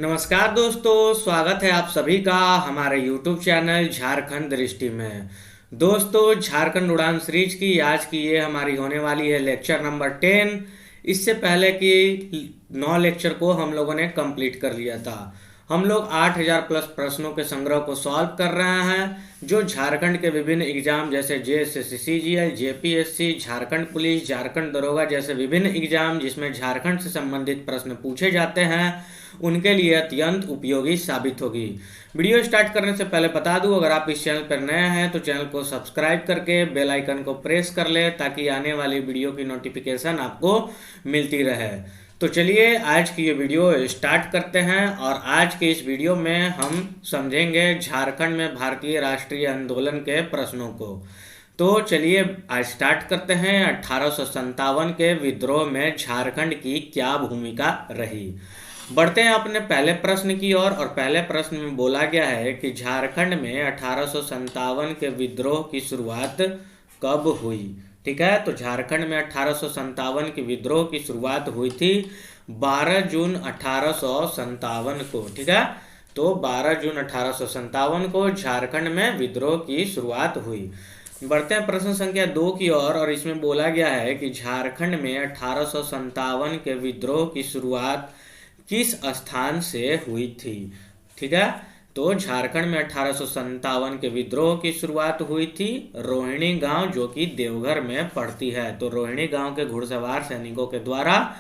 नमस्कार दोस्तों, स्वागत है आप सभी का हमारे YouTube चैनल झारखंड दृष्टि में। दोस्तों, झारखंड उड़ान सीरीज की आज की ये हमारी होने वाली है लेक्चर नंबर 10। इससे पहले की 9 लेक्चर को हम लोगों ने कंप्लीट कर लिया था। हम लोग 8000 प्लस प्रश्नों के संग्रह को सॉल्व कर रहे हैं, जो झारखंड के विभिन्न एग्जाम जैसे JSSC, CGL, JPSC, Jharkhand police, Jharkhand दरोगा जैसे विभिन्न एग्जाम जिसमें झारखंड से संबंधित प्रश्न पूछे जाते हैं, उनके लिए अत्यंत उपयोगी साबित होगी। वीडियो स्टार्ट करने से पहले बता दूं, अगर आप इस चैनल पर नए हैं तो चैनल को सब्सक्राइब करके बेल आइकन को प्रेस कर ले ताकि आने वाली वीडियो की नोटिफिकेशन आपको मिलती रहे। तो चलिए आज की ये वीडियो स्टार्ट करते हैं और आज के इस वीडियो में हम समझेंगे झारखंड में भारतीय राष्ट्रीय आंदोलन के प्रश्नों को। तो चलिए आज स्टार्ट करते हैं। 1857 के विद्रोह में झारखंड की क्या भूमिका रही। बढ़ते हैं अपने पहले प्रश्न की ओर और पहले प्रश्न में बोला गया है कि झारखंड में 1857 के विद्रोह की शुरुआत कब हुई। ठीक है, तो झारखंड में 1857 के विद्रोह की शुरुआत हुई थी 12 जून 1857 को। ठीक है, तो 12 जून 1857 को झारखंड में विद्रोह की शुरुआत हुई। बढ़ते हैं प्रश्न संख्या 2 की ओर और इसमें बोला गया है कि झारखंड में 1857 के विद्रोह की शुरुआत किस स्थान से हुई थी। ठीक है, तो झारखंड में 1857 के विद्रोह की शुरुआत हुई थी रोहिणी गांव, जो कि देवघर में पड़ती है। तो रोहिणी गांव के घुड़सवार सैनिकों के द्वारा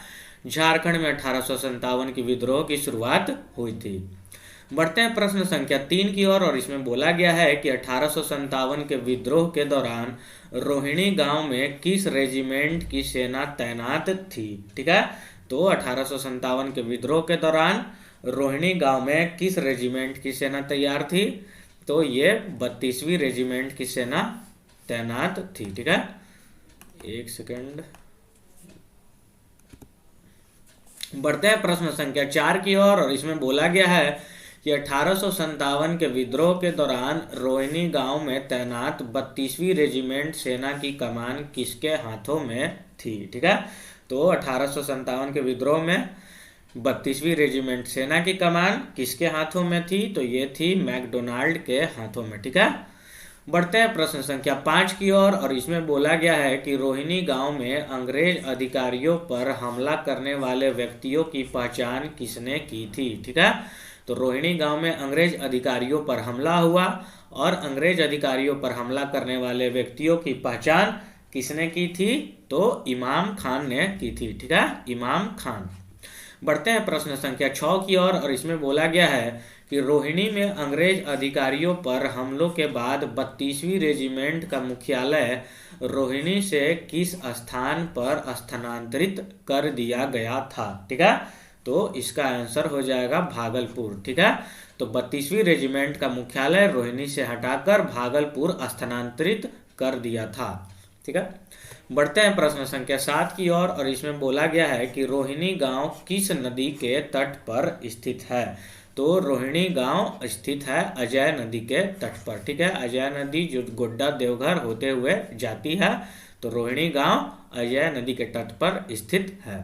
झारखंड में 1857 की विद्रोह की शुरुआत हुई थी। बढ़ते हैं प्रश्न संख्या 3 की ओर और इसमें बोला गया है कि 1857 के विद्रोह के दौरान रोहिणी गांव में किस रेजिमेंट की सेना तैनात थी। ठीक है, तो 1857 के विद्रोह के दौरान रोहिणी गांव में किस रेजिमेंट की सेना तैयार थी, तो ये 32वीं रेजिमेंट की सेना तैनात थी। ठीक है, एक सेकंड। बढ़ते हैं प्रश्न संख्या 4 की ओर और इसमें बोला गया है कि 1857 के विद्रोह के दौरान रोहिणी गांव में तैनात 32वीं रेजिमेंट सेना की कमान किसके हाथों में थी। ठीक है, तो 1857 के विद्रोह में 32वीं रेजिमेंट सेना की कमान किसके हाथों में थी, तो ये थी मैकडोनाल्ड के हाथों में। ठीक है, बढ़ते हैं प्रश्न संख्या 5 की ओर और इसमें बोला गया है कि रोहिणी गांव में अंग्रेज अधिकारियों पर हमला करने वाले व्यक्तियों की पहचान किसने की थी। ठीक है, तो रोहिणी गांव में अंग्रेज अधिकारियों पर हमला हुआ और अंग्रेज अधिकारियों पर हमला करने वाले व्यक्तियों की पहचान किसने की थी, तो इमाम खान ने की थी। ठीक है, इमाम खान। बढ़ते हैं प्रश्न संख्या 6 की ओर और इसमें बोला गया है कि रोहिणी में अंग्रेज अधिकारियों पर हमलों के बाद 32वीं रेजिमेंट का मुख्यालय रोहिणी से किस स्थान पर स्थानांतरित कर दिया गया था। ठीक है, तो इसका आंसर हो जाएगा भागलपुर। ठीक है, तो 32वीं रेजिमेंट का मुख्यालय रोहिणी से हटाकर भागलपुर स्थानांतरित कर दिया था। ठीक है, बढ़ते हैं प्रश्न संख्या 7 की ओर और इसमें बोला गया है कि रोहिणी गांव किस नदी के तट पर स्थित है। तो रोहिणी गांव स्थित है अजय नदी के तट पर। ठीक है, अजय नदी जो गोड्डा देवघर होते हुए जाती है, तो रोहिणी गांव अजय नदी के तट पर स्थित है।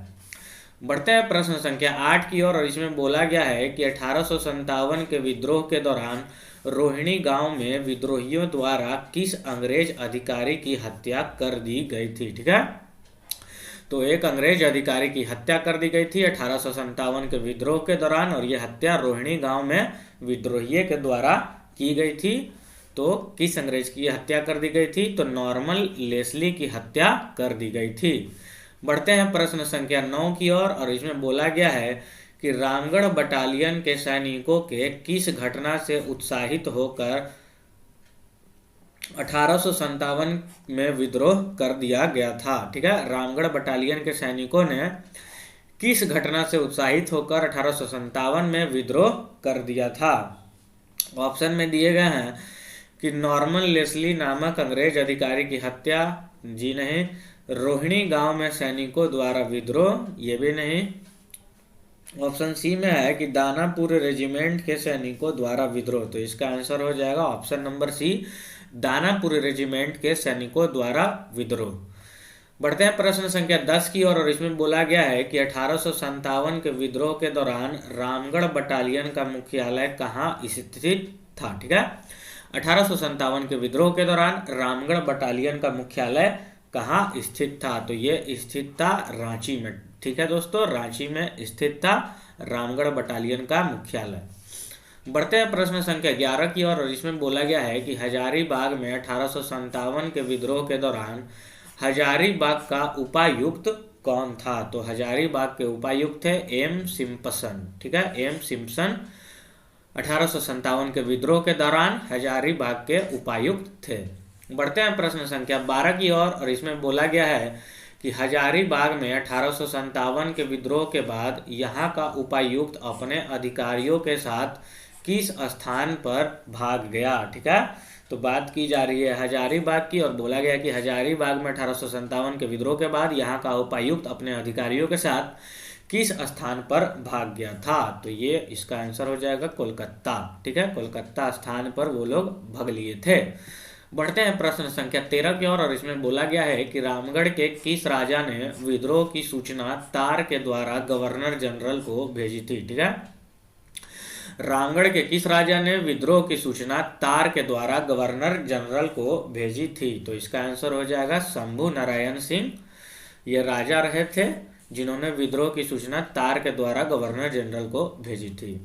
बढ़ते हैं प्रश्न संख्या 8 की ओर और इसमें बोला गया है कि 1857 के विद्रोह के दौरान रोहिणी गांव में विद्रोहियों द्वारा किस अंग्रेज अधिकारी की हत्या कर दी गई थी। ठीक है, तो एक अंग्रेज अधिकारी की हत्या कर दी गई थी 1857 के विद्रोह के दौरान और यह हत्या रोहिणी गांव में विद्रोहियों के द्वारा की गई थी। तो किस अंग्रेज की हत्या कर दी गई थी, तो नॉर्मन लेस्ली की हत्या कर दी गई थी। बढ़ते हैं प्रश्न संख्या 9 की ओर और इसमें बोला गया है कि रामगढ़ बटालियन के सैनिकों के किस घटना से उत्साहित होकर 1857 में विद्रोह कर दिया गया था। ठीक है, रामगढ़ बटालियन के सैनिकों ने किस घटना से उत्साहित होकर 1857 में विद्रोह कर दिया था। ऑप्शन में दिए गए हैं कि नॉर्मन लेस्ली नामक अंग्रेज अधिकारी की हत्या, जी नहीं। रोहिणी गांव में सैनिकों द्वारा विद्रोह, ये भी नहीं। ऑप्शन सी में है कि दानापुर रेजिमेंट के सैनिकों द्वारा विद्रोह, तो इसका आंसर हो जाएगा option number C, Danapur regiment के सैनिकों द्वारा विद्रोह। बढ़ते हैं प्रश्न संख्या 10 की ओर और इसमें बोला गया है कि 1857 के विद्रोह के दौरान रामगढ़ बटालियन का मुख्यालय कहाँ स्थित था। ठीक है, 1857 के विद्रोह के दौरान रामगढ़ बटालियन का मुख्यालय कहाँ स्थित था, तो ये स्थित था रांची में। ठीक है दोस्तों, रांची में स्थित था रामगढ़ बटालियन का मुख्यालय। बढ़ते हैं प्रश्न संख्या 11 की ओर और इसमें बोला गया है कि हजारीबाग में 1857 के विद्रोह के दौरान हजारीबाग का उपायुक्त कौन था, तो हजारीबाग के उपायुक्त थे एम सिम्पसन। ठीक है, एम सिम्पसन 1857 के विद्रोह के दौरान हजारीबाग के उपायुक्त थे। बढ़ते हैं प्रश्न संख्या 12 की ओर और इसमें बोला गया है कि हजारीबाग में 1857 के विद्रोह के बाद यहाँ का उपायुक्त अपने अधिकारियों के साथ किस स्थान पर भाग गया। ठीक है, तो बात की जा रही है हजारीबाग की और बोला गया कि हजारीबाग में 1857 के विद्रोह के बाद यहाँ का उपायुक्त अपने अधिकारियों के साथ किस स्थान पर भाग गया था, तो ये इसका आंसर हो जाएगा कोलकाता। ठीक है, कोलकाता स्थान पर वो लोग भाग लिए थे। बढ़ते हैं प्रश्न संख्या 13 की ओर और इसमें बोला गया है कि रामगढ़ के किस राजा ने विद्रोह की सूचना तार के द्वारा गवर्नर जनरल को भेजी थी। ठीक है, रामगढ़ के किस राजा ने विद्रोह की सूचना तार के द्वारा गवर्नर जनरल को भेजी थी, तो इसका आंसर हो जाएगा शंभू नारायण सिंह। ये राजा रहे थे जिन्होंने विद्रोह की सूचना तार के द्वारा गवर्नर जनरल को भेजी थी।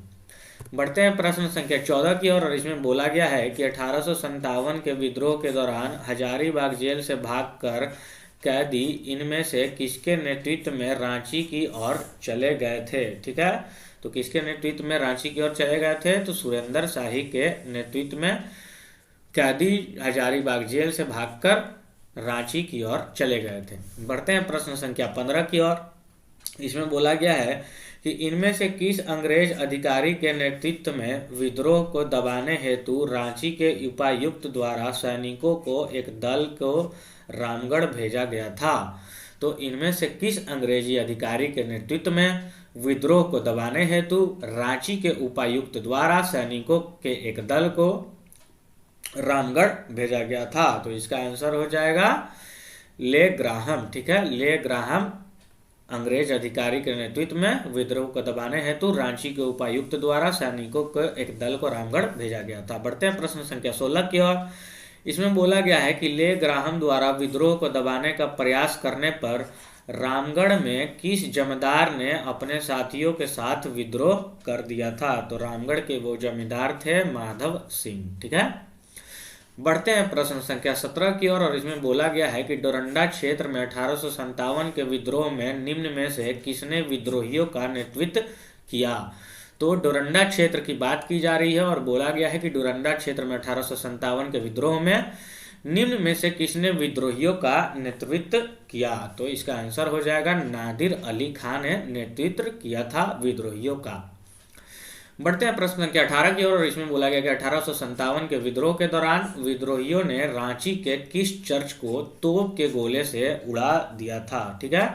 बढ़ते हैं प्रश्न संख्या 14 की ओर और इसमें बोला गया है कि 1857 के विद्रोह के दौरान हजारीबाग जेल से भागकर कैदी इनमें से किसके नेतृत्व में रांची की ओर चले गए थे। ठीक है, तो किसके नेतृत्व में रांची की ओर चले गए थे, तो सुरेंद्र शाही के नेतृत्व में कैदी हजारीबाग जेल से भागकर रांची की ओर चले गए थे। बढ़ते हैं प्रश्न संख्या 15 की ओर। इसमें बोला गया है कि इनमें से किस अंग्रेज अधिकारी के नेतृत्व में विद्रोह को दबाने हेतु रांची के उपायुक्त द्वारा सैनिकों को एक दल को रामगढ़ भेजा गया था, तो इनमें से किस अंग्रेजी अधिकारी के नेतृत्व में विद्रोह को दबाने हेतु रांची के उपायुक्त द्वारा सैनिकों के एक दल को रामगढ़ भेजा गया था, तो इसका आंसर हो जाएगा ले ग्राहम। ठीक है, ले ग्राहम अंग्रेज अधिकारी के नेतृत्व में विद्रोह को दबाने हेतु रांची के उपायुक्त द्वारा सैनिकों के एक दल को रामगढ़ भेजा गया था। बढ़ते हैं प्रश्न संख्या 16 की ओर। इसमें बोला गया है कि ले ग्राहम द्वारा विद्रोह को दबाने का प्रयास करने पर रामगढ़ में किस जमींदार ने अपने साथियों के साथ विद्रोह कर दिया था, तो रामगढ़ के वो जमींदार थे माधव सिंह। ठीक है, बढ़ते हैं प्रश्न संख्या 17 की ओर और इसमें बोला गया है कि डोरंडा क्षेत्र में 1857 के विद्रोह में निम्न में से किसने विद्रोहियों का नेतृत्व किया, तो डोरंडा क्षेत्र की बात की जा रही है और बोला गया है कि डोरंडा क्षेत्र में 1857 के विद्रोह में निम्न में से किसने विद्रोहियों का नेतृत्व किया, तो इसका आंसर हो जाएगा नादिर अली खान ने नेतृत्व किया था विद्रोहियों का। बढ़ते हैं प्रश्न संख्या 18 की ओर और इसमें बोला गया कि 1857 के विद्रोह के दौरान विद्रोहियों ने रांची के किस चर्च को तोप के गोले से उड़ा दिया था। ठीक है,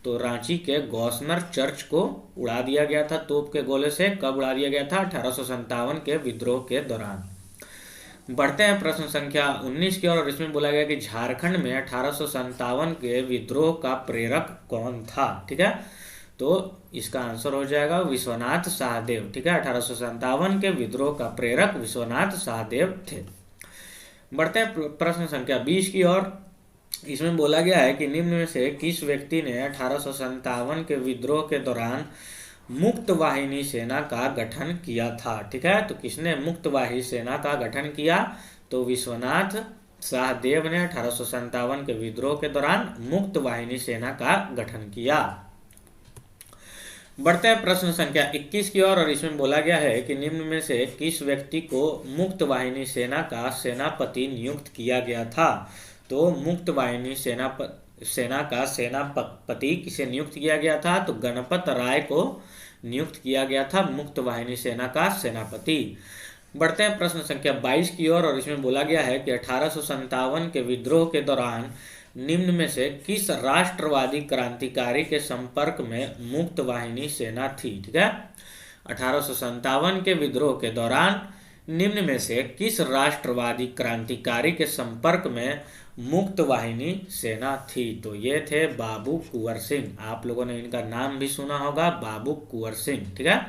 तो रांची के गौसनर चर्च को उड़ा दिया गया था तोप के गोले से। कब उड़ा दिया गया था, 1857 के विद्रोह के दौरान। बढ़ते हैं प्रश्न संख्या 19 की ओर और इसमें बोला गया कि झारखंड में 1857 के विद्रोह का प्रेरक कौन था। ठीक है, तो इसका आंसर हो जाएगा विश्वनाथ सहदेव। ठीक है, 1857 के विद्रोह का प्रेरक विश्वनाथ सहदेव थे। बढ़ते हैं प्रश्न संख्या 20 की ओर। इसमें बोला गया है कि निम्न में से किस व्यक्ति ने 1857 के विद्रोह के दौरान मुक्त वाहिनी सेना का गठन किया था। ठीक है, तो किसने मुक्त वाहिनी सेना का गठन किया, तो विश्वनाथ सहदेव ने 1857 के विद्रोह के दौरान मुक्त वाहिनी सेना का गठन किया। बढ़ते हैं प्रश्न संख्या 21 की ओर और इसमें बोला गया है कि निम्न में से किस व्यक्ति को मुक्त वाहिनी सेना का सेनापति नियुक्त किया गया था, तो मुक्त वाहिनी सेना का सेनापति किसे नियुक्त किया गया था, तो गणपत राय को नियुक्त किया गया था मुक्त वाहिनी सेना का सेनापति। बढ़ते हैं प्रश्न संख्या 22 की ओर और इसमें बोला गया है कि 1857 के विद्रोह के दौरान निम्न में से किस राष्ट्रवादी क्रांतिकारी के संपर्क में मुक्त वाहिनी सेना थी। ठीक है, 1857 के विद्रोह के दौरान निम्न में से किस राष्ट्रवादी क्रांतिकारी के संपर्क में मुक्त वाहिनी सेना थी? तो ये थे बाबू कुंवर सिंह। आप लोगों ने इनका नाम भी सुना होगा, बाबू कुंवर सिंह। ठीक है,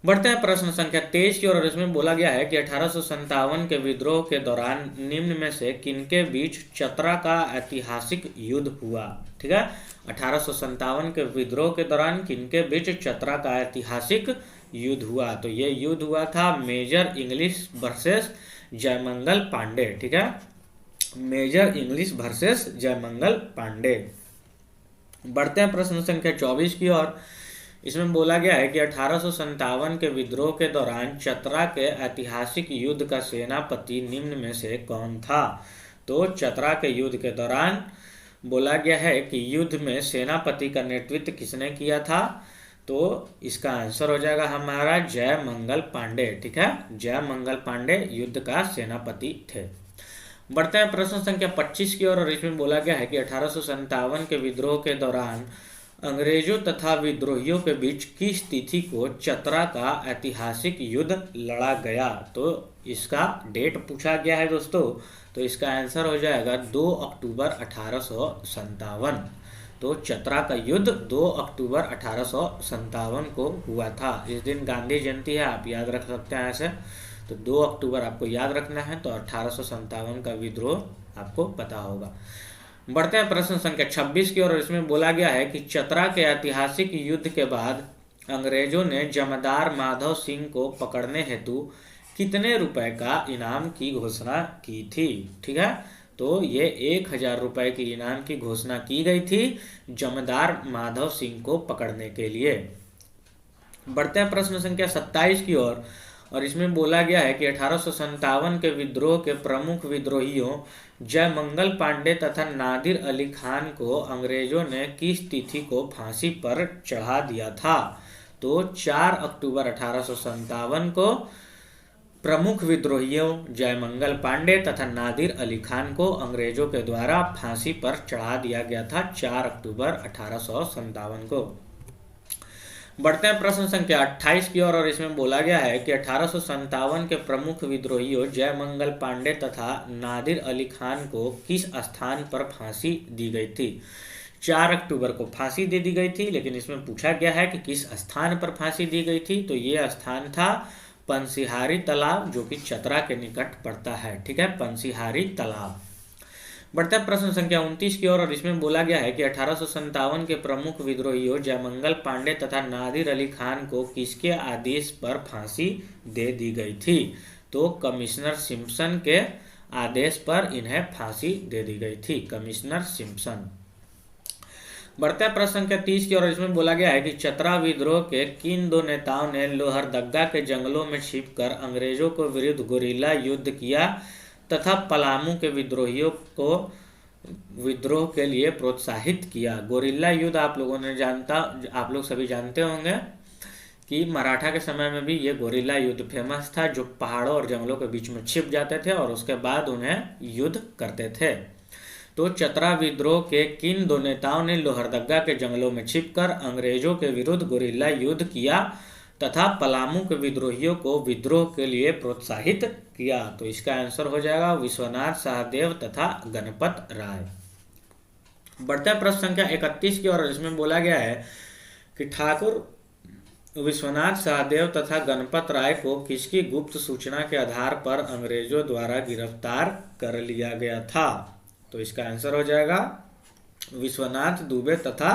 बढ़ते हैं प्रश्न संख्या 23 की ओर। इसमें बोला गया है कि 1857 के विद्रोह के दौरान निम्न में से किनके बीच चतरा का ऐतिहासिक युद्ध हुआ? ठीक है, 1857 के विद्रोह के दौरान किनके बीच चतरा का ऐतिहासिक युद्ध हुआ? तो ये युद्ध हुआ था major English versus Jaimangal Pandey. ठीक है, major English versus Jaimangal Pandey. बढ़ते हैं प्रश्न संख्या 24 की ओर। इसमें बोला गया है कि 1857 के विद्रोह के दौरान चतरा के ऐतिहासिक युद्ध का सेनापति निम्न में से कौन था? तो चतरा के युद्ध के दौरान बोला गया है कि युद्ध में सेनापति का नेतृत्व किसने किया था? तो इसका आंसर हो जाएगा हमारा जयमंगल पांडे। ठीक है, जयमंगल पांडे युद्ध का सेनापति थे। बढ़ते हैं प्रश्न संख्या 25 की ओर। और इसमें बोला गया है कि 1857 के विद्रोह के दौरान अंग्रेजों तथा विद्रोहियों के बीच किस तिथि को चतरा का ऐतिहासिक युद्ध लड़ा गया? तो इसका डेट पूछा गया है दोस्तों, तो इसका आंसर हो जाएगा 2 अक्टूबर 1857। तो चतरा का युद्ध 2 अक्टूबर 1857 को हुआ था। इस दिन गांधी जयंती है, आप याद रख सकते हैं ऐसे। तो 2 अक्टूबर आपको याद रखना है, तो 1857 का विद्रोह आपको पता होगा। बढ़ते हैं प्रश्न संख्या 26 की ओर। इसमें बोला गया है कि चतरा के ऐतिहासिक युद्ध के बाद अंग्रेजों ने जमींदार माधव सिंह को पकड़ने हेतु कितने रुपए का इनाम की घोषणा की थी? ठीक है, तो ये 1000 रुपए की इनाम की घोषणा की गई थी जमींदार माधव सिंह को पकड़ने के लिए। बढ़ते हैं प्रश्न संख्या 27 की ओर। और इसमें बोला गया है कि 1857 के विद्रोह के प्रमुख विद्रोहियों जयमंगल पांडे तथा नादिर अली खान को अंग्रेजों ने किस तिथि को फांसी पर चढ़ा दिया था? तो 4 अक्टूबर 1857 को प्रमुख विद्रोहियों जयमंगल पांडे तथा नादिर अली खान को अंग्रेजों के द्वारा फांसी पर चढ़ा दिया गया था 4 अक्टूबर 1857 को। बढ़ते हैं प्रश्न संख्या 28 की ओर। और इसमें बोला गया है कि 1857 के प्रमुख विद्रोहियों जयमंगल पांडे तथा नादिर अली खान को किस स्थान पर फांसी दी गई थी? 4 अक्टूबर को फांसी दे दी गई थी, लेकिन इसमें पूछा गया है कि किस स्थान पर फांसी दी गई थी? तो ये स्थान था पंसीहारी तालाब, जो कि चतरा के निकट पड़ता है। ठीक है, पंसीहारी तालाब। बढ़ता प्रश्न संख्या 29 की ओर। और इसमें बोला गया है कि 1857 के प्रमुख विद्रोहियों जयमंगल पांडे तथा नादिर अली खान को किसके आदेश पर फांसी दे दी गई थी? तो कमिश्नर सिम्पसन के आदेश पर इन्हें फांसी दे दी गई थी, कमिश्नर सिम्पसन। बढ़ते प्रश्न संख्या 30 की ओर। इसमें बोला गया है कि चतरा विद्रोह के किन 2 नेताओं ने लोहरदगा के जंगलों में छिपकर अंग्रेजों को विरुद्ध गोरिल्ला युद्ध किया तथा पलामू के विद्रोहियों को विद्रोह के लिए प्रोत्साहित किया? गोरिल्ला युद्ध आप लोग सभी जानते होंगे कि मराठा के समय में भी ये गोरिल्ला युद्ध फेमस था, जो पहाड़ों और जंगलों के बीच में छिप जाते थे और उसके बाद उन्हें युद्ध करते थे। तो चतरा विद्रोह के किन 2 नेताओं ने लोहरदगा के जंगलों में छिपकर अंग्रेजों के विरुद्ध गोरिल्ला युद्ध किया तथा पलामू के विद्रोहियों को विद्रोह के लिए प्रोत्साहित किया? तो इसका आंसर हो जाएगा विश्वनाथ सहदेव तथा गणपत राय। बढ़ते प्रश्न संख्या 31 की ओर। इसमें बोला गया है कि ठाकुर विश्वनाथ सहदेव तथा गणपत राय को किसकी गुप्त सूचना के आधार पर अंग्रेजों द्वारा गिरफ्तार कर लिया गया था? तो इसका आंसर हो जाएगा विश्वनाथ दुबे तथा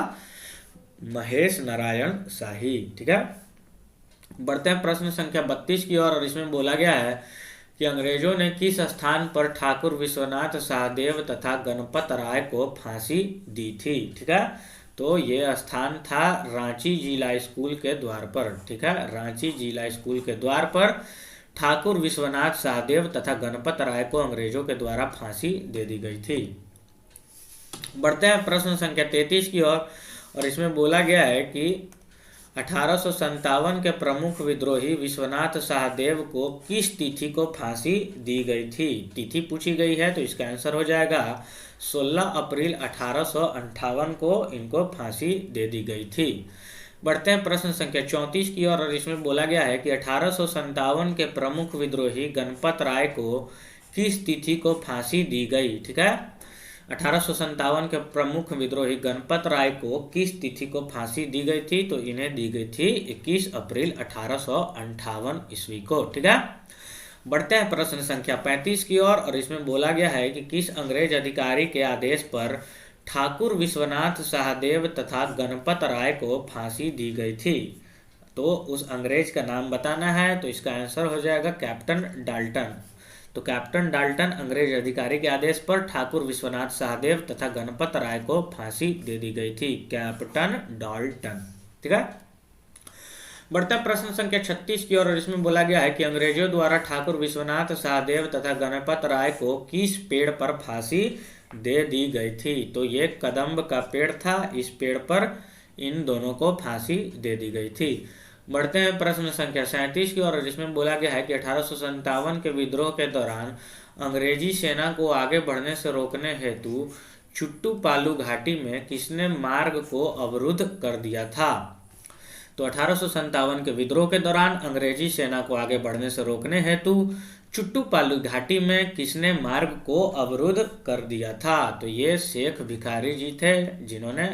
महेश नारायण शाही। ठीक है, बढ़ते हैं प्रश्न संख्या 32 की ओर। और इसमें बोला गया है कि अंग्रेजों ने किस स्थान पर ठाकुर विश्वनाथ सहदेव तथा गणपत राय को फांसी दी थी? ठीक है, तो ये स्थान था रांची जिला स्कूल के द्वार पर। ठीक है, रांची जिला स्कूल के द्वार पर ठाकुर विश्वनाथ सहदेव तथा गणपत राय को अंग्रेजों के द्वारा फांसी दे दी गई थी। बढ़ते हैं प्रश्न संख्या 33 की ओर। और इसमें बोला गया है कि 1857 के प्रमुख विद्रोही विश्वनाथ सहदेव को किस तिथि को फांसी दी गई थी? तिथि पूछी गई है, तो इसका आंसर हो जाएगा 16 अप्रैल 1858 को इनको फांसी दे दी गई थी। बढ़ते हैं प्रश्न संख्या 34 की ओर, और इसमें बोला गया है कि 1857 के प्रमुख विद्रोही गणपत राय को किस तिथि को फांसी दी गई। ठीक है, 1857 के प्रमुख विद्रोही गणपत राय को किस तिथि को फांसी दी गई थी, तो इन्हें दी गई थी 21 अप्रैल 1858 ईस्वी को। ठीक है, बढ़ते हैं प्रश्न संख्या 35 की ओर, और इसमें बोला गया है कि किस अंग्रेज अधिकारी के आदेश पर ठाकुर विश्वनाथ सहदेव तथा गणपत राय को फांसी दी गई थी। तो उस अंग्रेज का नाम बताना है, तो इसका आंसर हो जाएगा कैप्टन डाल्टन। तो कैप्टन डाल्टन अंग्रेज अधिकारी के आदेश पर ठाकुर विश्वनाथ सहदेव तथा गणपत राय को फांसी दे दी गई थी, कैप्टन डाल्टन। ठीक है, बढ़ता प्रश्न संख्या 36 की ओर, और इसमें बोला गया है कि अंग्रेजों द्वारा ठाकुर विश्वनाथ सहदेव तथा गणपत राय को किस पेड़ पर फांसी दे दी गई थी। तो ये कदम्ब का पेड़ था, इस पेड़ पर इन दोनों को फांसी दे दी गई थी। बढ़ते हैं प्रश्न संख्या 37 की ओर, और इसमें बोला गया है कि 1857 के विद्रोह के दौरान अंग्रेजी सेना को आगे बढ़ने से रोकने हेतु चुट्टू पालू घाटी में किसने मार्ग को अवरुद्ध कर दिया था। तो 1857 के विद्रोह के दौरान अंग्रेजी सेना को आगे बढ़ने से रोकने हेतु चुट्टू पालू घाटी में किसने मार्ग को अवरुद्ध कर दिया था। तो ये शेख भिखारी जी थे जिन्होंने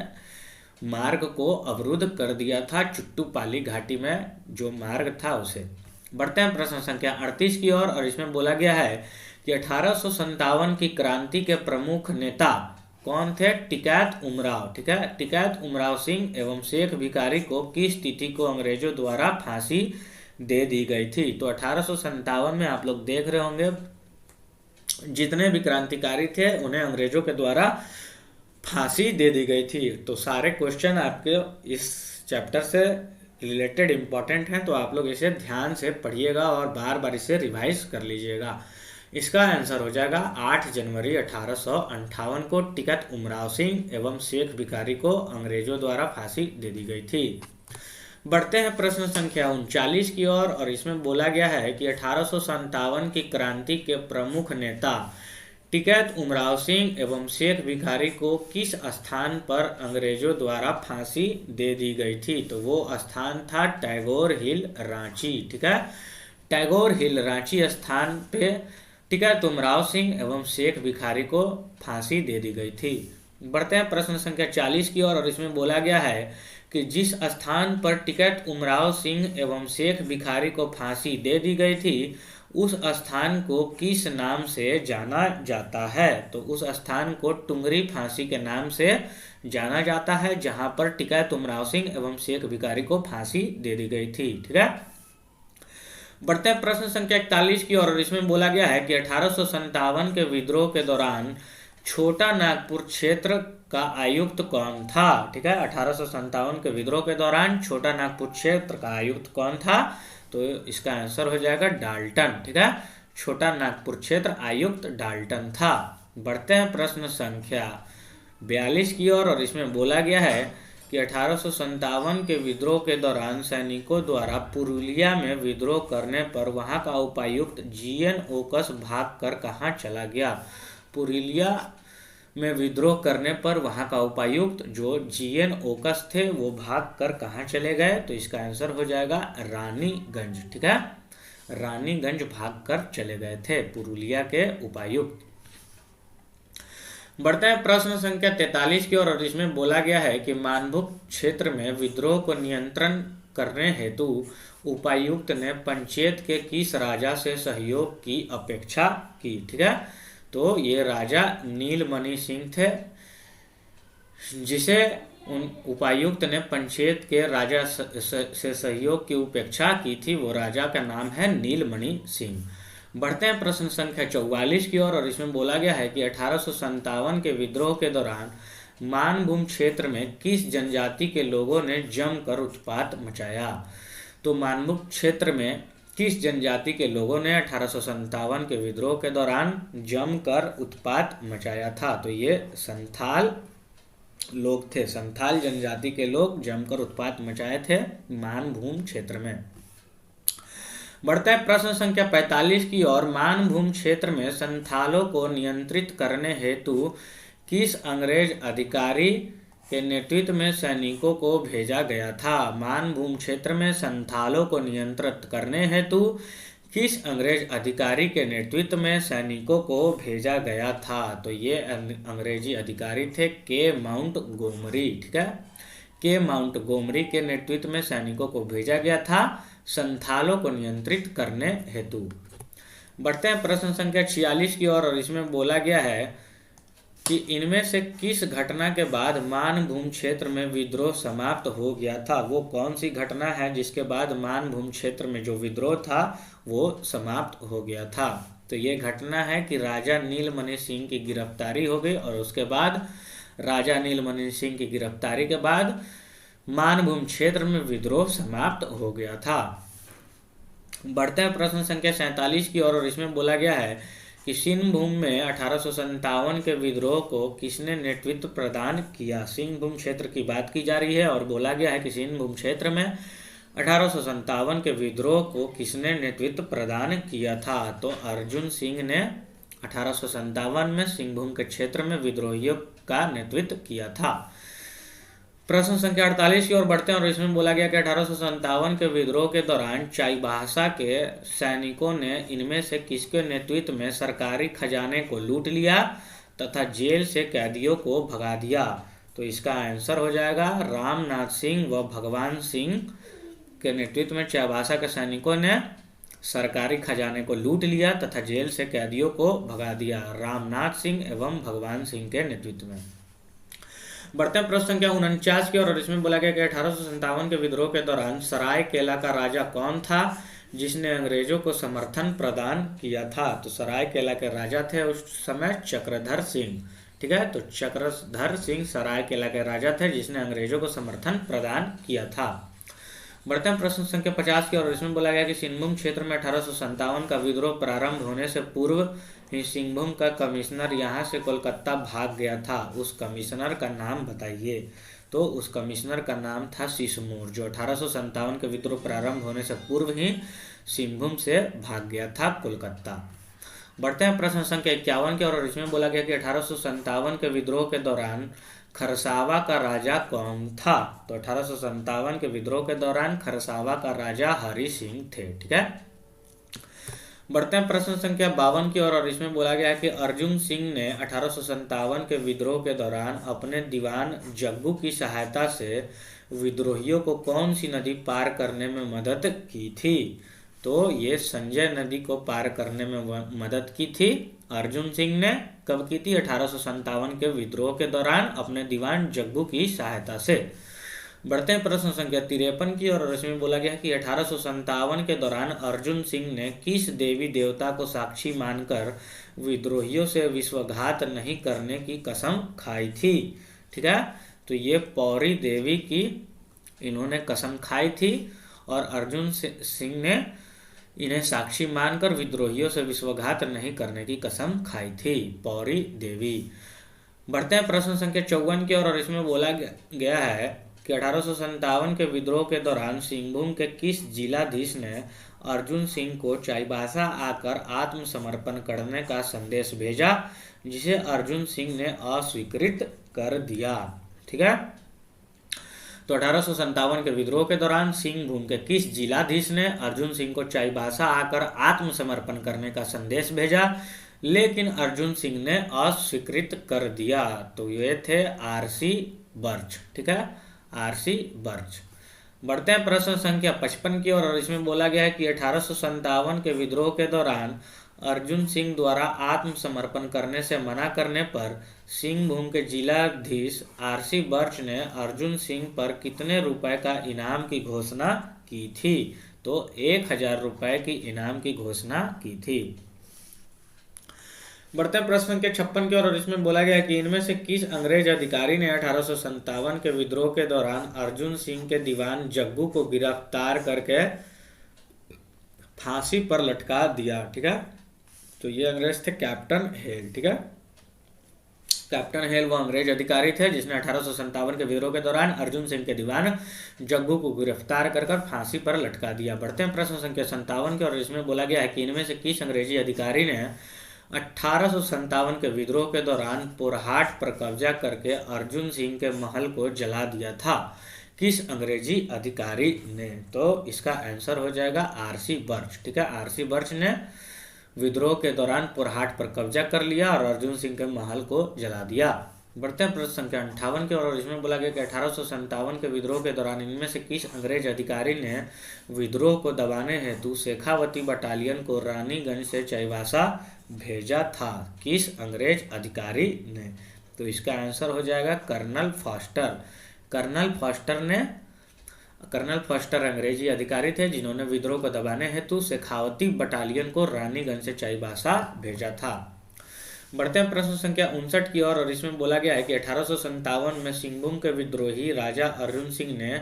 मार्ग को अवरुद्ध कर दिया था चुट्टू पाली घाटी में, जो मार्ग था उसे। बढ़ते हैं प्रश्न संख्या 38 की ओर, और इसमें बोला गया है कि 1857 की क्रांति के प्रमुख नेता कौन थे। टिकैत उमराव। ठीक है, टिकैत उमराव सिंह एवं शेख भिखारी को किस तिथि को अंग्रेजों द्वारा फांसी दे दी गई थी। तो 1857 में आप लोग देख रहे होंगे जितने भी क्रांतिकारी थे उन्हें अंग्रेजों के द्वारा फांसी दे दी गई थी। तो सारे क्वेश्चन आपके इस चैप्टर से रिलेटेड इंपॉर्टेंट हैं, तो आप लोग इसे ध्यान से पढ़िएगा और बार बार इसे रिवाइज कर लीजिएगा। इसका आंसर हो जाएगा 8 जनवरी 1858 को टिकैत उमराव सिंह एवं शेख भिखारी को अंग्रेजों द्वारा फांसी दे दी गई थी। बढ़ते हैं प्रश्न संख्या 39 की ओर, और इसमें बोला गया है कि 1857 की क्रांति के प्रमुख नेता टिकैत उमराव सिंह एवं शेख भिखारी को किस स्थान पर अंग्रेजों द्वारा फांसी दे दी गई थी। तो वो स्थान था टैगोर हिल, रांची। ठीक है, टैगोर हिल रांची स्थान पे टिकैत उमराव सिंह एवं शेख भिखारी को फांसी दे दी गई थी। बढ़ते हैं प्रश्न संख्या 40 की ओर, और इसमें बोला गया है कि जिस स्थान पर टिकैत उमराव सिंह एवं शेख भिखारी को फांसी दे दी गई थी उस स्थान को किस नाम से जाना जाता है। तो उस स्थान को टुंगरी फांसी के नाम से जाना जाता है, जहां पर टिकैत उमराव सिंह एवं शेख भिखारी को फांसी दे दी गई थी। ठीक है, बढ़ते हैं प्रश्न संख्या 41 की ओर, और इसमें बोला गया है कि 1857 के विद्रोह के दौरान छोटा नागपुर क्षेत्र का आयुक्त कौन था। ठीक है, 1857 के विद्रोह के दौरान छोटा नागपुर क्षेत्र का आयुक्त कौन था। तो इसका आंसर हो जाएगा डाल्टन। ठीक है, छोटा नागपुर क्षेत्र आयुक्त डाल्टन था। बढ़ते हैं प्रश्न संख्या 42 की ओर, और इसमें बोला गया है कि 1857 के विद्रोह के दौरान सैनिकों द्वारा पुरुलिया में विद्रोह करने पर वहां का उपायुक्त जीएन ओकस भागकर कहां चला गया। पुरुलिया में विद्रोह करने पर वहां का उपायुक्त जो जीएन ओकस थे वो भागकर कहां चले गए। तो इसका आंसर हो जाएगा रानीगंज। ठीक है, रानीगंज भागकर चले गए थे पुरुलिया के उपायुक्त। बढ़ते हैं प्रश्न संख्या 43 की ओर, और इसमें बोला गया है कि मानभुक क्षेत्र में विद्रोह को नियंत्रण करने हेतु उपायुक्त ने पंचेत के किस राजा से सहयोग की अपेक्षा की। ठीक है, तो ये राजा नीलमणि सिंह थे, जिसे उन उपायुक्त ने पंचेत के राजा से सहयोग की उपेक्षा की थी। वो राजा का नाम है नीलमणि सिंह। बढ़ते हैं प्रश्न संख्या 44 की ओर, और इसमें बोला गया है कि 1857 के विद्रोह के दौरान मानभूम क्षेत्र में किस जनजाति के लोगों ने जमकर उत्पात मचाया। तो मानभूम क्षेत्र में किस जनजाति के लोगों ने 1857 के विद्रोह के दौरान जमकर उत्पात मचाया था। तो ये संथाल लोग थे, संथाल जनजाति के लोग जमकर उत्पात मचाए थे मानभूम क्षेत्र में। बढ़ता है प्रश्न संख्या 45 की ओर, मानभूम क्षेत्र में संथालों को नियंत्रित करने हेतु किस अंग्रेज अधिकारी के नेतृत्व में सैनिकों को भेजा गया था। मानभूम क्षेत्र में संथालों को नियंत्रित करने हेतु किस अंग्रेज अधिकारी के नेतृत्व में सैनिकों को भेजा गया था? तो ये अंग्रेजी अधिकारी थे के माउंट गोमरी। ठीक है, के माउंट गोमरी के नेतृत्व में सैनिकों को भेजा गया था संथालों को नियंत्रित करने हेतु। बढ़ते हैं प्रश्न संख्या 46 की ओर, और इसमें बोला गया है कि इनमें से किस घटना के बाद मानभूम क्षेत्र में विद्रोह समाप्त हो गया था? वो कौन सी घटना है जिसके बाद मानभूम क्षेत्र में जो विद्रोह था वो समाप्त हो गया था? तो ये घटना है कि राजा नीलमणि सिंह की गिरफ्तारी हो गई, और उसके बाद राजा नीलमणि सिंह की गिरफ्तारी के बाद मानभूम क्षेत्र में विद्रोह समाप्त हो गया था। बढ़ते हैं प्रश्न संख्या 47 की ओर, और इसमें बोला गया है कि सिंहभूम में 1857 के विद्रोह को किसने नेतृत्व प्रदान किया? सिंहभूम क्षेत्र की बात की जा रही है, और बोला गया है कि सिंहभूम क्षेत्र में 1857 के विद्रोह को किसने नेतृत्व प्रदान किया था? तो अर्जुन सिंह ने 1857 में सिंहभूम के क्षेत्र में विद्रोहियों का नेतृत्व किया था। प्रश्न संख्या 48 की ओर बढ़ते हैं, और इसमें बोला गया कि 1857 के विद्रोह के दौरान चाईबासा के सैनिकों ने इनमें से किसके नेतृत्व में सरकारी खजाने को लूट लिया तथा जेल से कैदियों को भगा दिया? तो इसका आंसर हो जाएगा रामनाथ सिंह व भगवान सिंह के नेतृत्व में चाईबासा के सैनिकों ने सरकारी खजाने को लूट लिया तथा जेल से कैदियों को भगा दिया। रामनाथ सिंह एवं भगवान सिंह के नेतृत्व में। बढ़ते हैं प्रश्न संख्या 49 की ओर, और इसमें बोला गया कि 1857 के विद्रोह के दौरान सरायकेला का राजा कौन था जिसने अंग्रेजों को समर्थन प्रदान किया था? तो सरायकेला के राजा थे उस समय चक्रधर सिंह। ठीक है, तो चक्रधर सिंह सरायकेला के राजा थे जिसने अंग्रेजों को समर्थन प्रदान किया था। बढ़ते हैं प्रश्न संख्या 50 की ओर, और इसमें बोला गया कि सिंहभूम क्षेत्र में 1857 का विद्रोह प्रारंभ होने से पूर्व ही सिंहभूम का कमिश्नर यहाँ से कोलकाता भाग गया था। उस कमिश्नर का नाम बताइए। तो उस कमिश्नर का नाम था सिसमोर, जो 1857 के विद्रोह प्रारंभ होने से पूर्व ही सिंहभूम से भाग गया था कोलकाता। बढ़ते हैं प्रश्न संख्या 51 की ओर, और इसमें बोला गया कि 1857 के विद्रोह के दौरान खरसावा का राजा कौन था? तो 1857 के विद्रोह के दौरान खरसावा का राजा हरि सिंह थे। ठीक है, बढ़ते हैं प्रश्न संख्या 52 की ओर, और इसमें बोला गया है कि अर्जुन सिंह ने 1857 के विद्रोह के दौरान अपने दीवान जग्गू की सहायता से विद्रोहियों को कौन सी नदी पार करने में मदद की थी? तो ये संजय नदी को पार करने में मदद की थी अर्जुन सिंह ने। कब की थी? 1857 के विद्रोह के दौरान अपने दीवान जग्गू की सहायता से। बढ़ते हैं प्रश्न संख्या 53 की ओर, और इसमें बोला गया कि 1857 के दौरान अर्जुन सिंह ने किस देवी देवता को साक्षी मानकर विद्रोहियों से विश्वासघात नहीं करने की कसम खाई थी? ठीक है, तो ये पौरी देवी की इन्होंने कसम खाई थी, और अर्जुन सिंह ने इन्हें साक्षी मानकर विद्रोहियों से विश्वासघात नहीं करने की कसम खाई थी, पौरी देवी। बढ़ते हैं प्रश्न संख्या 54 की ओर, और इसमें बोला गया है कि 1857 के विद्रोह के दौरान सिंहभूम के किस जिलाधीश ने अर्जुन सिंह को चाईबासा आकर आत्मसमर्पण करने का संदेश भेजा, जिसे अर्जुन सिंह ने अस्वीकृत कर दिया? ठीक है, तो 1857 के विद्रोह के दौरान सिंहभूम के किस जिलाधीश ने अर्जुन सिंह को चाईबासा आकर आत्मसमर्पण करने का संदेश भेजा, लेकिन अर्जुन सिंह ने अस्वीकृत कर दिया? तो ये थे आरसी बर्च। ठीक है, आरसी बर्च। बढ़ते हैं प्रश्न संख्या 55 की ओर, और इसमें बोला गया है कि 1857 के विद्रोह के दौरान अर्जुन सिंह द्वारा आत्मसमर्पण करने से मना करने पर सिंहभूम के जिलाधीश आरसी बर्च ने अर्जुन सिंह पर कितने रुपए का इनाम की घोषणा की थी? तो 1000 रुपए की इनाम की घोषणा की थी। बढ़ते प्रश्न के 56 की ओर, और इसमें बोला गया है कि इनमें से किस अंग्रेज अधिकारी ने 1857 के विद्रोह के दौरान अर्जुन सिंह के दीवान जग्गू को गिरफ्तार करके फांसी पर लटका दिया? ठीक है, तो ये अंग्रेज थे कैप्टन हेल। ठीक है, कैप्टन हेल वो अंग्रेज अधिकारी थे जिसने 1857 के विद्रोह के दौरान अर्जुन सिंह के दीवान जग्गू को गिरफ्तार कर फांसी पर लटका दिया। बढ़ते हैं प्रश्न संख्या 57 के, और इसमें बोला गया है कि इनमें से किस अंग्रेजी अधिकारी ने 1857 के विद्रोह के दौरान पोरहाट पर कब्जा करके अर्जुन सिंह के महल को जला दिया था? किस अंग्रेजी अधिकारी ने? तो इसका आंसर हो जाएगा आरसी बर्च। ठीक है, आरसी बर्च ने विद्रोह के दौरान पोरहाट पर कब्जा कर लिया और अर्जुन सिंह के महल को जला दिया। बढ़ते हैं प्रश्न संख्या 58 की ओर, और इसमें बोला गया कि 1857 के विद्रोह के दौरान इनमें से किस अंग्रेज अधिकारी ने विद्रोह को दबाने हेतु शेखावती बटालियन को रानीगंज से चाईबासा भेजा था? किस अंग्रेज अधिकारी ने? तो इसका आंसर हो जाएगा कर्नल फॉस्टर। कर्नल फॉस्टर अंग्रेजी अधिकारी थे जिन्होंने विद्रोह को दबाने हेतु शेखावती बटालियन को रानीगंज से चाईबासा भेजा था। बढ़ते हैं प्रश्न संख्या 59 की ओर, और इसमें बोला गया है कि 1857 में सिंहभूम के विद्रोही राजा अर्जुन सिंह ने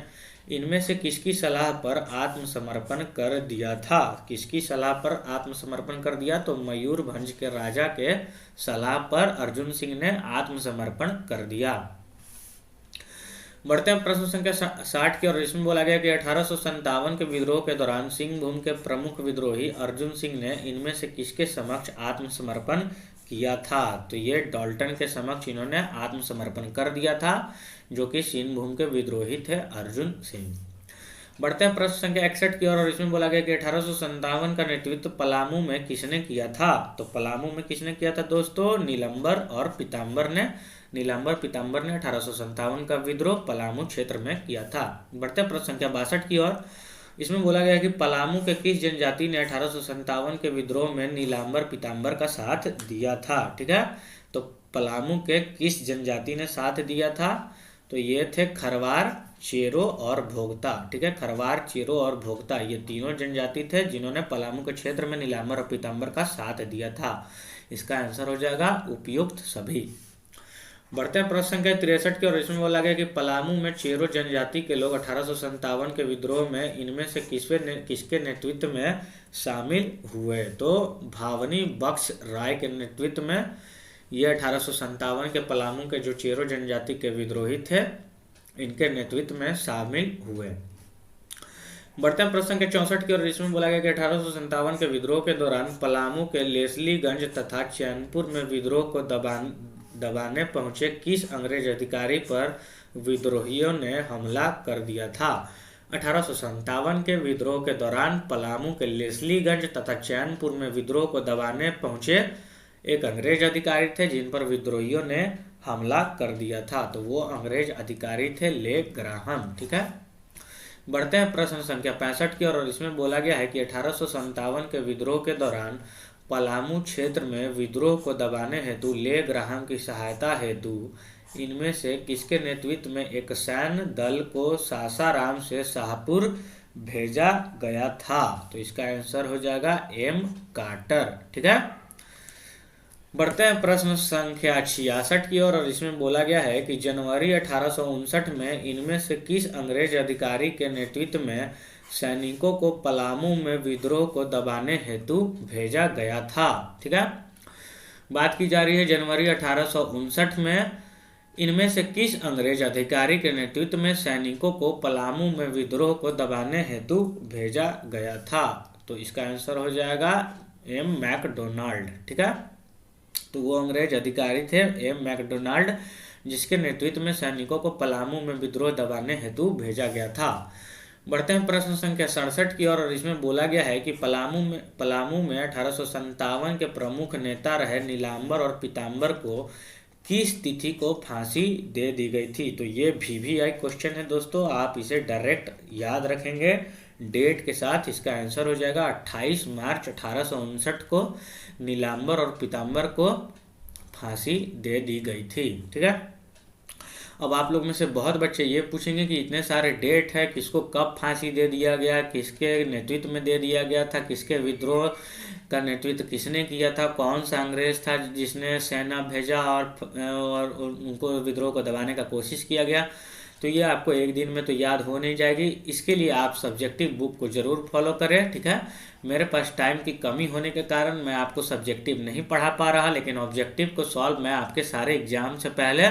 इनमें से किसकी सलाह पर आत्मसमर्पण कर दिया था? किसकी सलाह पर आत्मसमर्पण कर दिया? तो मयूरभंज के राजा के सलाह पर अर्जुन सिंह ने आत्मसमर्पण कर दिया। बढ़ते हैं प्रश्न संख्या 60 की ओर, इसमें बोला गया कि 1857 के विद्रोह के दौरान सिंहभूम के प्रमुख विद्रोही अर्जुन सिंह ने इनमें से किसके समक्ष आत्मसमर्पण किया था? तो ये डाल्टन के समक्ष इन्होंने आत्मसमर्पण कर दिया था, जो कि सिंहभूम के विद्रोही थे अर्जुन सिंह। बढ़ते हैं प्रश्न संख्या 61 की ओर, और इसमें बोला गया कि 1857 का नेतृत्व पलामू में किसने किया था? तो पलामू में किसने किया था दोस्तों? नीलंबर और पीताम्बर ने 1857 का विद्रोह पलामू क्षेत्र में किया था। बढ़ते हैं प्रश्न संख्या 62 की ओर, इसमें बोला गया कि पलामू के किस जनजाति ने 1857 के विद्रोह में नीलांबर पीताम्बर का साथ दिया था? ठीक है, तो पलामू के किस जनजाति ने साथ दिया था? तो ये थे खरवार, चेरो और भोगता। ठीक है, खरवार, चेरो और भोगता, ये तीनों जनजाति थे जिन्होंने पलामू के क्षेत्र में नीलांबर और पीताम्बर का साथ दिया था। इसका आंसर हो जाएगा उपयुक्त सभी। बढ़ते हैं प्रश्न संख्या 63 की, और इसमें बोला गया कि पलामू में चेरो जनजाति के लोग 1857 के विद्रोह में इनमें से किसके नेतृत्व में शामिल हुए? तो भावनी बख्श राय के नेतृत्व में ये 1857 के पलामू के जो चेरो जनजाति के विद्रोही थे, इनके नेतृत्व में शामिल हुए। बढ़ते हैं प्रश्न संख्या 64 की, और इसमें बोला गया कि 1857 के विद्रोह के दौरान पलामू के लेस्लीगंज तथा चैनपुर में विद्रोह को दबाने पहुंचे किस अंग्रेज अधिकारी पर विद्रोहियों ने हमला कर दिया था? 1857 के विद्रोह के दौरान पलामू के लेस्लीगंज तथा चैनपुर में विद्रोह को दबाने पहुंचे एक अंग्रेज अधिकारी थे जिन पर विद्रोहियों ने हमला कर दिया था। तो वो अंग्रेज अधिकारी थे ले ग्राहम। ठीक है, बढ़ते हैं प्रश्न संख्या 65 की ओर, और इसमें बोला गया है कि 1857 के विद्रोह के दौरान पलामू क्षेत्र में विद्रोह को दबाने हेतु ले ग्राहम की सहायता हेतु इनमें से किसके नेतृत्व में एक सैन्य दल को सासाराम से शाहपुर भेजा गया था? तो इसका आंसर हो जाएगा एम कार्टर। ठीक है, बढ़ते हैं प्रश्न संख्या 66 की ओर, और इसमें बोला गया है कि जनवरी 1859 में इनमें से किस अंग्रेज अधिकारी के नेतृत्व में सैनिकों को पलामू में विद्रोह को दबाने हेतु भेजा गया था? ठीक है, बात की जा रही है जनवरी 1859 में इनमें से किस अंग्रेज अधिकारी के नेतृत्व में सैनिकों को पलामू में विद्रोह को दबाने हेतु भेजा गया था? तो इसका आंसर हो जाएगा एम मैकडोनाल्ड। ठीक है, तो वो अंग्रेज अधिकारी थे एम मैकडोनाल्ड, जिसके नेतृत्व में सैनिकों को पलामू में विद्रोह दबाने हेतु भेजा गया था। बढ़ते हैं प्रश्न संख्या 67 की ओर, और इसमें बोला गया है कि पलामू में 1857 के प्रमुख नेता रहे नीलांबर और पीताम्बर को किस तिथि को फांसी दे दी गई थी? तो ये VVI क्वेश्चन है दोस्तों, आप इसे डायरेक्ट याद रखेंगे डेट के साथ। इसका आंसर हो जाएगा 28 मार्च 1859 को नीलांबर और पीताम्बर को फांसी दे दी गई थी। ठीक है, अब आप लोग में से बहुत बच्चे ये पूछेंगे कि इतने सारे डेट है, किसको कब फांसी दे दिया गया, किसके नेतृत्व में दे दिया गया था, किसके विद्रोह का नेतृत्व किसने किया था, कौन सा अंग्रेज था जिसने सेना भेजा और उनको विद्रोह को दबाने का कोशिश किया गया? तो ये आपको एक दिन में तो याद हो नहीं जाएगी। इसके लिए आप सब्जेक्टिव बुक को जरूर फॉलो करें। ठीक है, मेरे पास टाइम की कमी होने के कारण मैं आपको सब्जेक्टिव नहीं पढ़ा पा रहा, लेकिन ऑब्जेक्टिव को सॉल्व मैं आपके सारे एग्जाम से पहले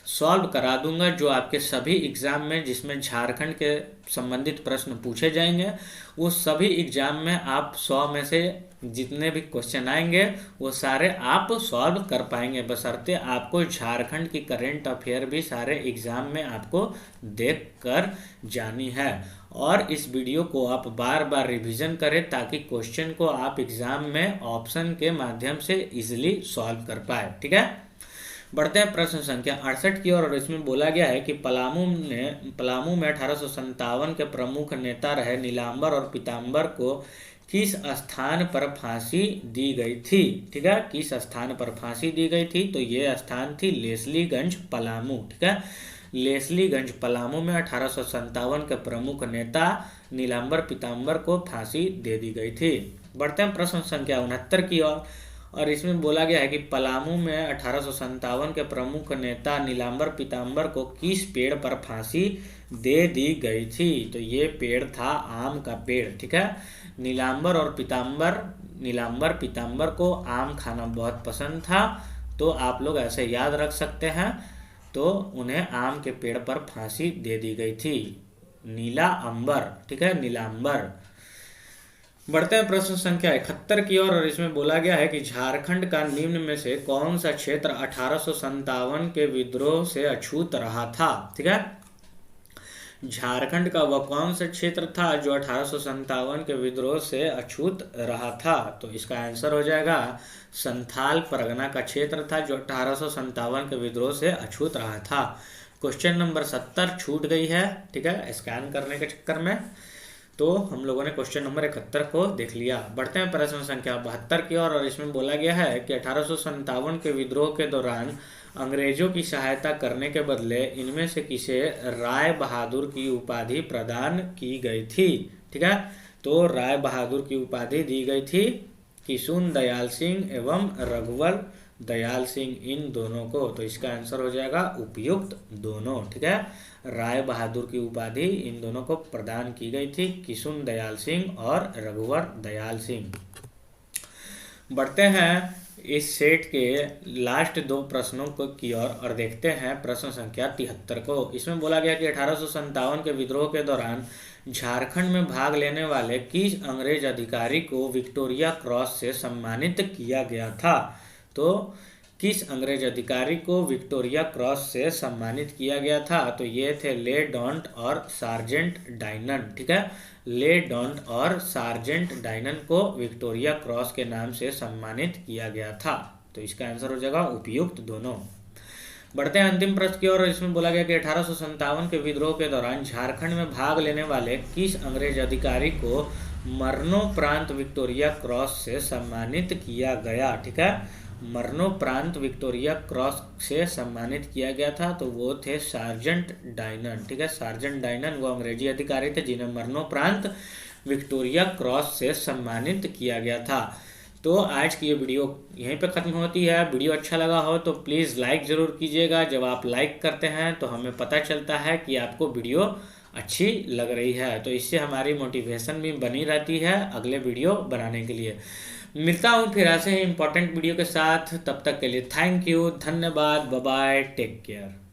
सॉल्व करा दूंगा, जो आपके सभी एग्जाम में जिसमें झारखंड के संबंधित प्रश्न पूछे जाएंगे, वो सभी एग्जाम में आप 100 में से जितने भी क्वेश्चन आएंगे वो सारे आप सॉल्व कर पाएंगे, बशर्ते आपको झारखंड की करंट अफेयर भी सारे एग्जाम में आपको देख कर जानी है। और इस वीडियो को आप बार बार रिवीजन करें ताकि क्वेश्चन को आप एग्जाम में ऑप्शन के माध्यम से इजीली सॉल्व कर पाए। ठीक है, बढ़ते हैं प्रश्न संख्या 68 की ओर। और इसमें बोला गया है कि पलामू में 1857 के प्रमुख नेता रहे नीलांबर और पीताम्बर को किस स्थान पर फांसी दी गई थी। ठीक है, किस स्थान पर फांसी दी गई थी, तो ये स्थान थी लेस्लीगंज पलामू। ठीक है, लेस्लीगंज पलामू में 1857 के प्रमुख नेता नीलांबर पीताम्बर को फांसी दे दी गई थी। बढ़ते हैं प्रश्न संख्या 69 की ओर। और इसमें बोला गया है कि पलामू में 1857 के प्रमुख नेता नीलांबर पीताम्बर को किस पेड़ पर फांसी दे दी गई थी, तो ये पेड़ था आम का पेड़। ठीक है, नीलांबर पीताम्बर को आम खाना बहुत पसंद था, तो आप लोग ऐसे याद रख सकते हैं। तो उन्हें आम के पेड़ पर फांसी दे दी गई थी, नीला अंबर। ठीक है, नीलांबर। बढ़ते हैं प्रश्न संख्या 71 की ओर। और इसमें बोला गया है कि झारखंड का निम्न में से कौन सा क्षेत्र 1857 के विद्रोह से अछूत रहा था। ठीक है, झारखंड का वह कौन सा क्षेत्र था जो 1857 के विद्रोह से अछूत रहा था, तो इसका आंसर हो जाएगा संथाल परगना का क्षेत्र था जो 1857 के विद्रोह से अछूत रहा था। क्वेश्चन नंबर 70 छूट गई है। ठीक है, स्कैन करने के चक्कर में, तो हम लोगों ने क्वेश्चन नंबर 71 को देख लिया। बढ़ते हैं प्रश्न संख्या 72 की ओर। और इसमें बोला गया है कि 1857 के विद्रोह के दौरान अंग्रेजों की सहायता करने के बदले इनमें से किसे राय बहादुर की उपाधि प्रदान की गई थी। ठीक है, तो राय बहादुर की उपाधि दी गई थी किशुन दयाल सिंह एवं रघुवर दयाल सिंह, इन दोनों को। तो इसका आंसर हो जाएगा उपयुक्त दोनों। ठीक है, राय बहादुर की उपाधि इन दोनों को प्रदान की गई थी, किशुन दयाल सिंह और रघुवर दयाल सिंह। बढ़ते हैं इस सेट के लास्ट 2 प्रश्नों को की ओर और देखते हैं प्रश्न संख्या 73 को। इसमें बोला गया कि 1857 के विद्रोह के दौरान झारखंड में भाग लेने वाले किस अंग्रेज अधिकारी को विक्टोरिया क्रॉस से सम्मानित किया गया था, तो किस अंग्रेज अधिकारी को विक्टोरिया क्रॉस से सम्मानित किया गया था, तो ये थे ले डॉन्ट और सार्जेंट डाइनन। ठीक है, ले डॉन्ट और सार्जेंट डाइनन को विक्टोरिया क्रॉस के नाम से सम्मानित किया गया था, तो इसका आंसर हो जाएगा उपयुक्त दोनों। बढ़ते हैं अंतिम प्रश्न की ओर। इसमें बोला गया कि 1857 के विद्रोह के दौरान झारखंड में भाग लेने वाले किस अंग्रेज अधिकारी को मरणोपरांत विक्टोरिया क्रॉस से सम्मानित किया गया। ठीक है, मरणोपरांत विक्टोरिया क्रॉस से सम्मानित किया गया था, तो वो थे सार्जेंट डाइनन। ठीक है, सार्जेंट डाइनन वो अंग्रेजी अधिकारी थे जिन्हें मरणोपरांत विक्टोरिया क्रॉस से सम्मानित किया गया था। तो आज की ये वीडियो यहीं पे ख़त्म होती है। वीडियो अच्छा लगा हो तो प्लीज़ लाइक ज़रूर कीजिएगा। जब आप लाइक करते हैं तो हमें पता चलता है कि आपको वीडियो अच्छी लग रही है, तो इससे हमारी मोटिवेशन भी बनी रहती है अगले वीडियो बनाने के लिए। मिलता हूँ फिर ऐसे ही इम्पोर्टेंट वीडियो के साथ, तब तक के लिए थैंक यू, धन्यवाद, बाय बाय, टेक केयर।